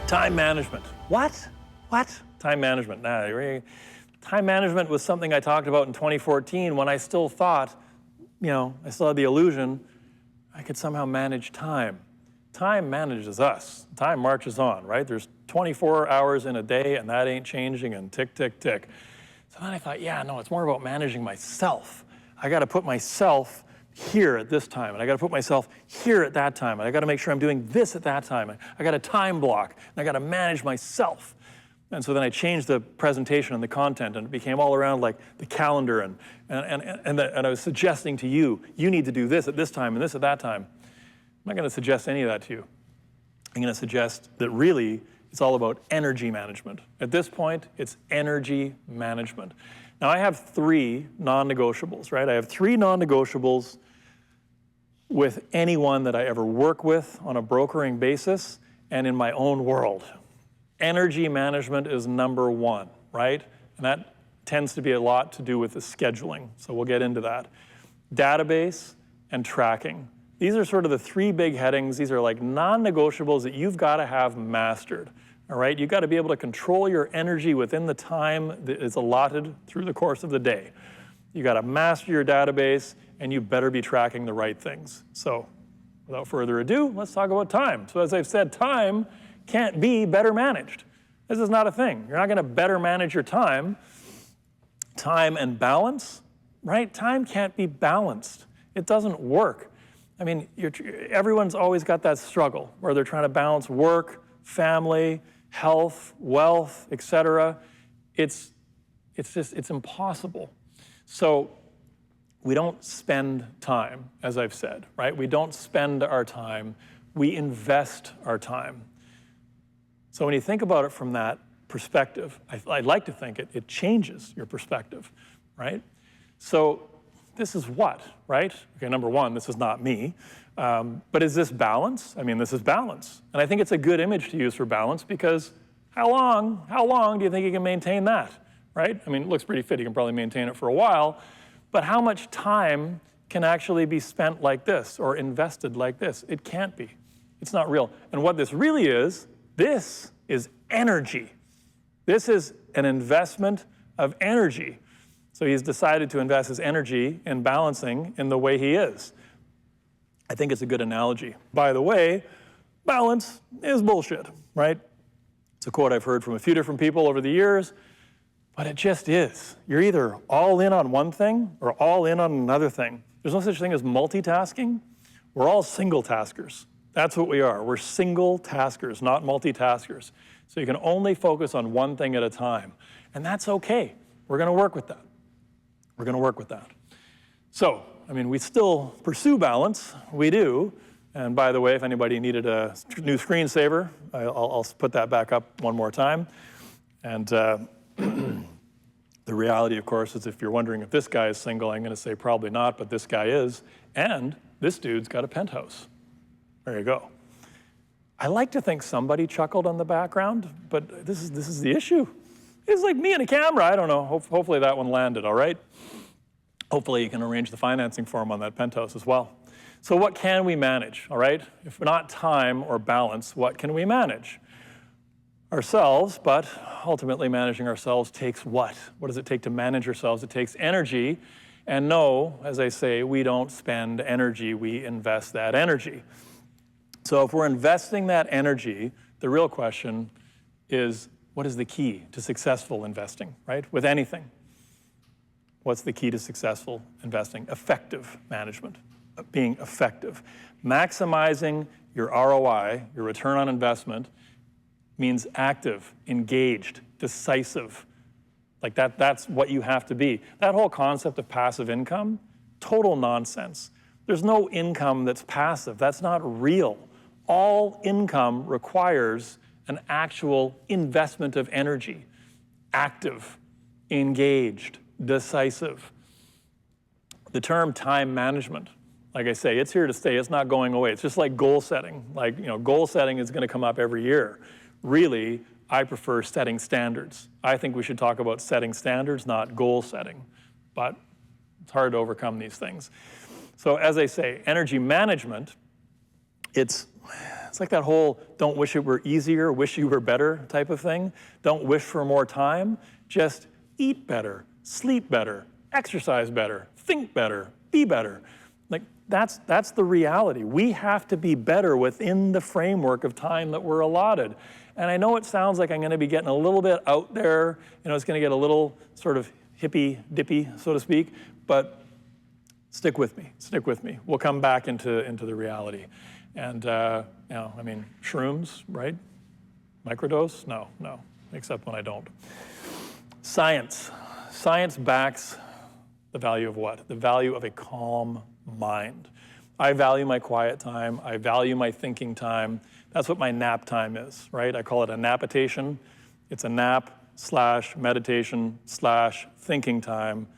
Time management. What? Time management. Time management was something I talked about in 2014 when I still thought, I still had the illusion I could somehow manage time. Time manages us. Time marches on, right? There's 24 hours in a day, and that ain't changing, and tick, tick, tick. So then I thought, it's more about managing myself. I got to put myself here at this time, and I got to put myself here at that time, and I got to make sure I'm doing this at that time. I got a time block, and I got to manage myself. And so then I changed the presentation and the content, and it became all around like the calendar, and I was suggesting to you, you need to do this at this time and this at that time. I'm not going to suggest any of that to you. I'm going to suggest that really it's all about energy management. At this point, it's energy management. Now I have 3 non-negotiables, right? I have 3 non-negotiables with anyone that I ever work with on a brokering basis and in my own world. Energy management is number 1, right? And that tends to be a lot to do with the scheduling, so we'll get into that. Database and tracking. These are sort of the 3 big headings. These are like non-negotiables that you've got to have mastered, all right? You've got to be able to control your energy within the time that is allotted through the course of the day. You got to master your database, and you better be tracking the right things. So without further ado, let's talk about time. So as I've said, time can't be better managed. This is not a thing. You're not going to better manage your time. Time and balance, right? Time can't be balanced. It doesn't work. I mean, everyone's always got that struggle where they're trying to balance work, family, health, wealth, etc. It's impossible. So we don't spend time, as I've said, right? We don't spend our time, we invest our time. So when you think about it from that perspective, I'd like to think it changes your perspective, right? So this is what, right? Okay, number 1, this is not me. But is this balance? I mean, this is balance. And I think it's a good image to use for balance because how long do you think you can maintain that, right? I mean, it looks pretty fit. You can probably maintain it for a while. But how much time can actually be spent like this or invested like this? It can't be. It's not real. And what this really is, this is energy. This is an investment of energy. So he's decided to invest his energy in balancing in the way he is. I think it's a good analogy. By the way, balance is bullshit, right? It's a quote I've heard from a few different people over the years, but it just is. You're either all in on one thing or all in on another thing. There's no such thing as multitasking. We're all single taskers. That's what we are. We're single taskers, not multitaskers. So you can only focus on one thing at a time. And that's okay. We're going to work with that. We're going to work with that. So, I mean, we still pursue balance. We do. And by the way, if anybody needed a new screensaver, I'll put that back up one more time. And the reality, of course, is if you're wondering if this guy is single, I'm going to say probably not, but this guy is. And this dude's got a penthouse. There you go. I like to think somebody chuckled on the background, but this is the issue. It's like me and a camera. I don't know. Hopefully that one landed, all right? Hopefully you can arrange the financing for him on that penthouse as well. So what can we manage, all right? If not time or balance, what can we manage? Ourselves, but ultimately managing ourselves takes what? What does it take to manage ourselves? It takes energy. And no, as I say, we don't spend energy, we invest that energy. So if we're investing that energy, the real question is, what is the key to successful investing, right? With anything. What's the key to successful investing? Effective management, being effective. Maximizing your ROI, your return on investment, means active, engaged, decisive. Like that's what you have to be. That whole concept of passive income, total nonsense. There's no income that's passive. That's not real. All income requires an actual investment of energy. Active, engaged, decisive. The term time management, like I say, it's here to stay. It's not going away. It's just like goal setting. Like, goal setting is going to come up every year. Really, I prefer setting standards. I think we should talk about setting standards, not goal setting. But it's hard to overcome these things. So as I say, energy management, it's It's like that whole don't wish it were easier, wish you were better type of thing. Don't wish for more time. Just eat better, sleep better, exercise better, think better, be better. Like that's the reality. We have to be better within the framework of time that we're allotted. And I know it sounds like I'm going to be getting a little bit out there. It's going to get a little sort of hippy-dippy, so to speak. But stick with me. Stick with me. We'll come back into the reality. And I mean, shrooms, right? Microdose? No. Except when I don't. Science. Science backs the value of what? The value of a calm mind. I value my quiet time. I value my thinking time. That's what my nap time is, right? I call it a napitation. It's a nap / meditation / thinking time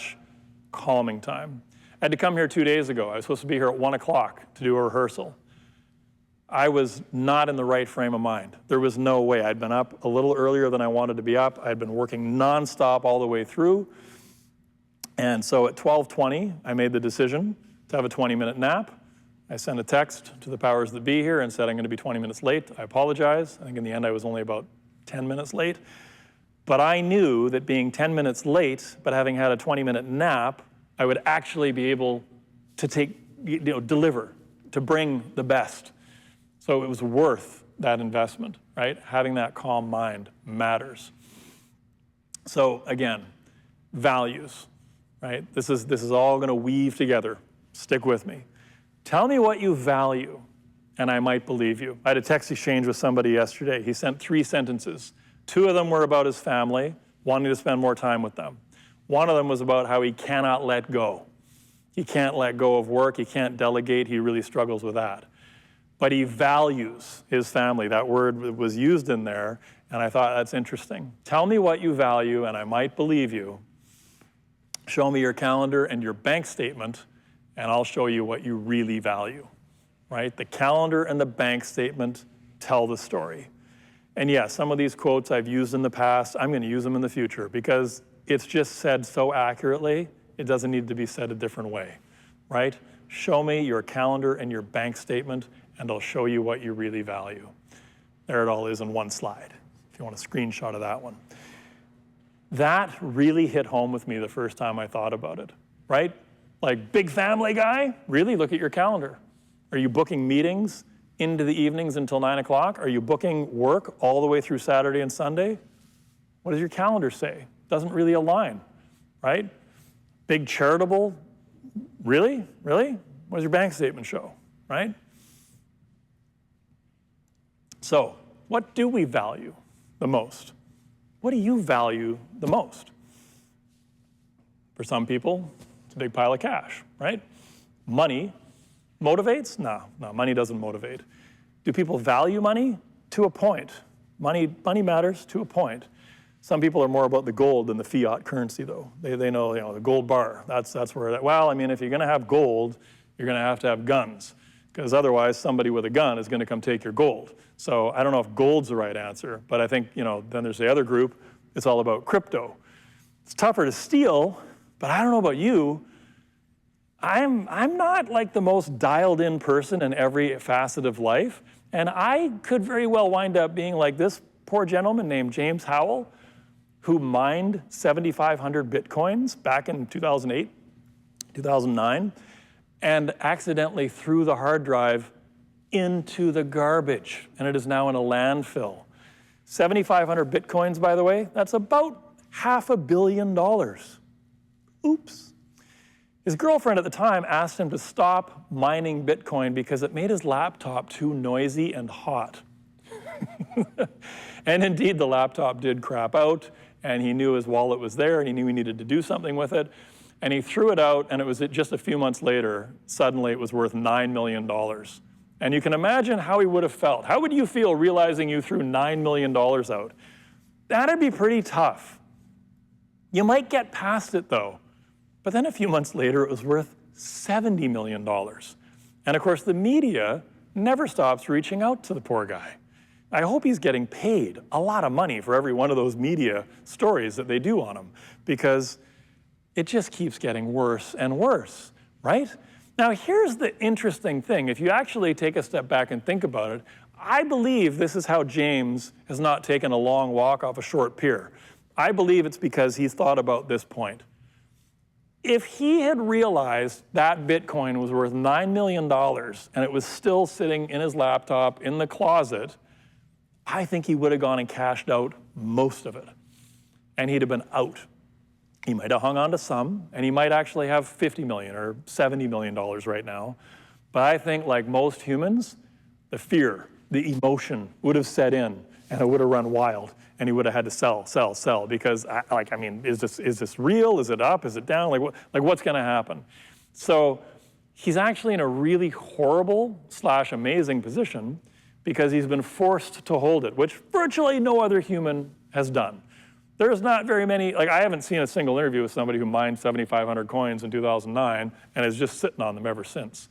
/ calming time. I had to come here 2 days ago. I was supposed to be here at 1 o'clock to do a rehearsal. I was not in the right frame of mind. There was no way. I'd been up a little earlier than I wanted to be up. I'd been working nonstop all the way through. And so at 12:20, I made the decision to have a 20-minute nap. I sent a text to the powers that be here and said, I'm going to be 20 minutes late. I apologize. I think in the end I was only about 10 minutes late. But I knew that being 10 minutes late, but having had a 20-minute nap, I would actually be able to deliver, to bring the best. So it was worth that investment, right? Having that calm mind matters. So again, values, right? This is all going to weave together. Stick with me. Tell me what you value, and I might believe you. I had a text exchange with somebody yesterday. He sent 3 sentences. 2 of them were about his family, wanting to spend more time with them. One of them was about how he cannot let go. He can't let go of work. He can't delegate. He really struggles with that. But he values his family. That word was used in there, and I thought that's interesting. Tell me what you value, and I might believe you. Show me your calendar and your bank statement, and I'll show you what you really value, right? The calendar and the bank statement tell the story. And yes, some of these quotes I've used in the past, I'm going to use them in the future because it's just said so accurately, it doesn't need to be said a different way, right? Show me your calendar and your bank statement, and I'll show you what you really value. There it all is in one slide, if you want a screenshot of that one. That really hit home with me the first time I thought about it, right? Like, big family guy? Really? Look at your calendar. Are you booking meetings into the evenings until 9 o'clock? Are you booking work all the way through Saturday and Sunday? What does your calendar say? Doesn't really align, right? Big charitable? Really? Really? What does your bank statement show, right? So, what do we value the most? What do you value the most? For some people, it's a big pile of cash, right? Money motivates? No, money doesn't motivate. Do people value money? To a point. Money matters to a point. Some people are more about the gold than the fiat currency, though. They know, the gold bar. That's where well, I mean, if you're going to have gold, you're going to have guns, because otherwise somebody with a gun is going to come take your gold. So I don't know if gold's the right answer, but I think, then there's the other group. It's all about crypto. It's tougher to steal, but I don't know about you. I'm not like the most dialed in person in every facet of life, and I could very well wind up being like this poor gentleman named James Howell, who mined 7,500 Bitcoins back in 2008, 2009, and accidentally threw the hard drive into the garbage, and it is now in a landfill. 7,500 Bitcoins, by the way, that's about $500 million. Oops. His girlfriend at the time asked him to stop mining Bitcoin because it made his laptop too noisy and hot. And indeed, the laptop did crap out, and he knew his wallet was there, and he knew he needed to do something with it. And he threw it out, and it was just a few months later, suddenly it was worth $9 million. And you can imagine how he would have felt. How would you feel realizing you threw $9 million out? That'd be pretty tough. You might get past it, though. But then a few months later, it was worth $70 million. And of course, the media never stops reaching out to the poor guy. I hope he's getting paid a lot of money for every one of those media stories that they do on him, because it just keeps getting worse and worse, right? Now, here's the interesting thing. If you actually take a step back and think about it, I believe this is how James has not taken a long walk off a short pier. I believe it's because he's thought about this point. If he had realized that Bitcoin was worth $9 million and it was still sitting in his laptop in the closet, I think he would have gone and cashed out most of it. And he'd have been out. He might have hung on to some, and he might actually have $50 million or $70 million right now. But I think, like most humans, the fear, the emotion would have set in, and it would have run wild, and he would have had to sell, because, is this real? Is it up? Is it down? What's going to happen? So he's actually in a really horrible / amazing position because he's been forced to hold it, which virtually no other human has done. There's not very many, I haven't seen a single interview with somebody who mined 7,500 coins in 2009 and is just sitting on them ever since.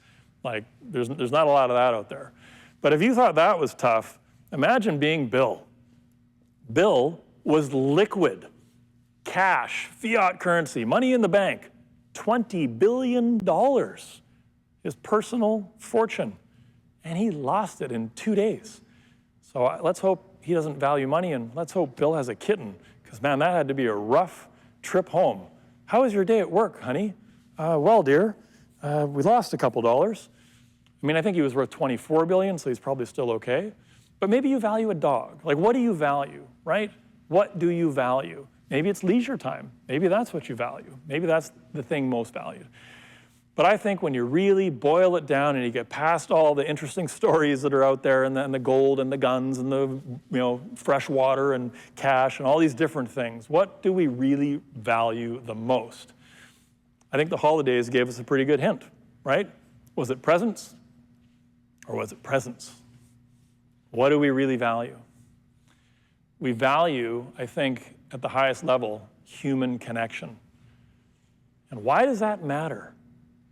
There's not a lot of that out there. But if you thought that was tough, imagine being Bill. Bill was liquid, cash, fiat currency, money in the bank, $20 billion, his personal fortune. And he lost it in 2 days. So let's hope he doesn't value money, and let's hope Bill has a kitten, because man, that had to be a rough trip home. How was your day at work, honey? Well, dear, we lost a couple dollars. I think he was worth 24 billion, so he's probably still okay. But maybe you value a dog. What do you value, right? What do you value? Maybe it's leisure time. Maybe that's what you value. Maybe that's the thing most valued. But I think when you really boil it down and you get past all the interesting stories that are out there, and the gold and the guns and the fresh water and cash and all these different things, what do we really value the most? I think the holidays gave us a pretty good hint, right? Was it presents or was it presents? What do we really value? We value, I think, at the highest level, human connection. And why does that matter?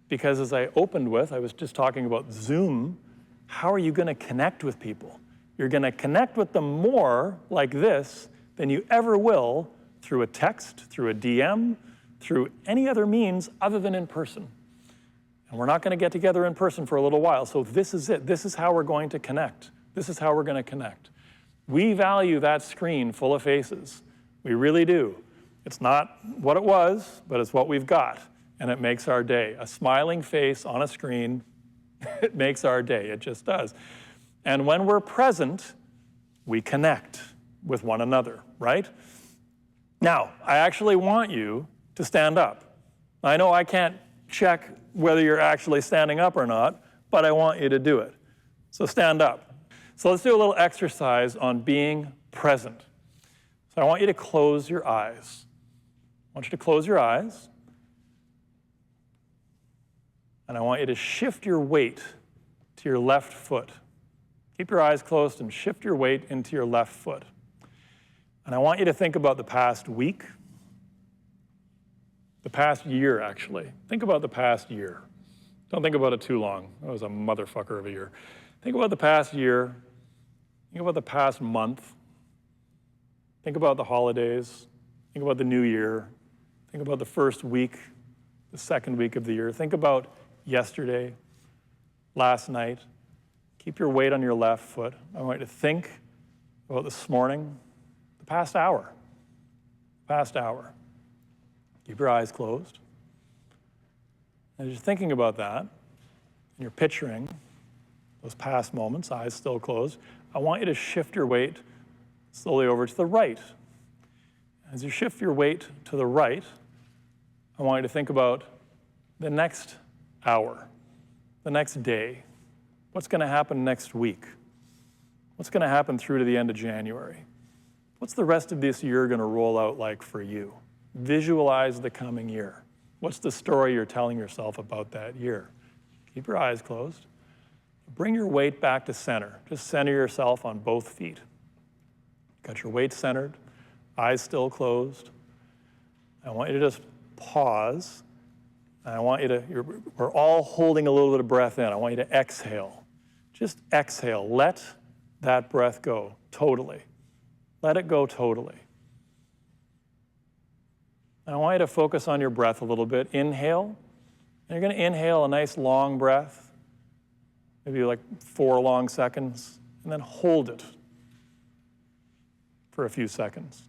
Because as I opened with, I was just talking about Zoom. How are you going to connect with people? You're going to connect with them more like this than you ever will through a text, through a DM, through any other means other than in person. And we're not going to get together in person for a little while, so this is it. This is how we're going to connect. This is how we're going to connect. We value that screen full of faces. We really do. It's not what it was, but it's what we've got. And it makes our day. A smiling face on a screen, it makes our day. It just does. And when we're present, we connect with one another, right? Now, I actually want you to stand up. I know I can't check whether you're actually standing up or not, but I want you to do it. So stand up. So let's do a little exercise on being present. So I want you to close your eyes. I want you to close your eyes. And I want you to shift your weight to your left foot. Keep your eyes closed and shift your weight into your left foot. And I want you to think about the past week, the past year, actually. Think about the past year. Don't think about it too long. That was a motherfucker of a year. Think about the past year. Think about the past month. Think about the holidays. Think about the new year. Think about the first week, the second week of the year. Think about yesterday, last night. Keep your weight on your left foot. I want you to think about this morning, the past hour. Keep your eyes closed. As you're thinking about that, and you're picturing those past moments, eyes still closed, I want you to shift your weight slowly over to the right. As you shift your weight to the right, I want you to think about the next hour, the next day. What's going to happen next week? What's going to happen through to the end of January? What's the rest of this year going to roll out like for you? Visualize the coming year. What's the story you're telling yourself about that year? Keep your eyes closed. Bring your weight back to center. Just center yourself on both feet. Got your weight centered, eyes still closed. I want you to just pause. And I want you to, we're all holding a little bit of breath in. I want you to exhale. Just exhale. Let that breath go totally. Let it go totally. And I want you to focus on your breath a little bit. Inhale And you're going to inhale a nice long breath, maybe like 4 long seconds, and then hold it for a few seconds.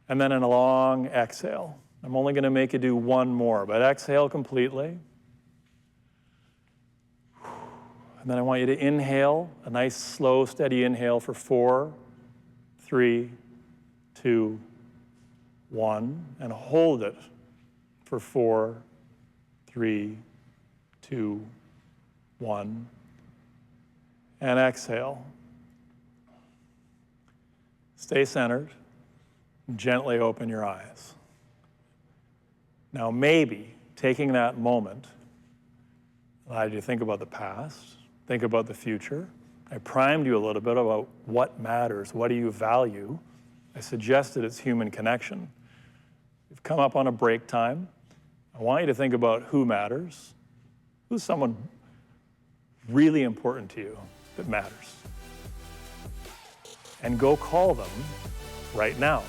And then in a long exhale. I'm only going to make you do one more, but exhale completely. And then I want you to inhale, a nice, slow, steady inhale for 4, 3, 2, 1, and hold it for 4, 3, 2, 1, and exhale. Stay centered, and gently open your eyes. Now maybe taking that moment allowed you to think about the past, think about the future. I primed you a little bit about what matters, what do you value. I suggested it's human connection. You've come up on a break time. I want you to think about who matters. Who's someone really important to you that matters? And go call them right now.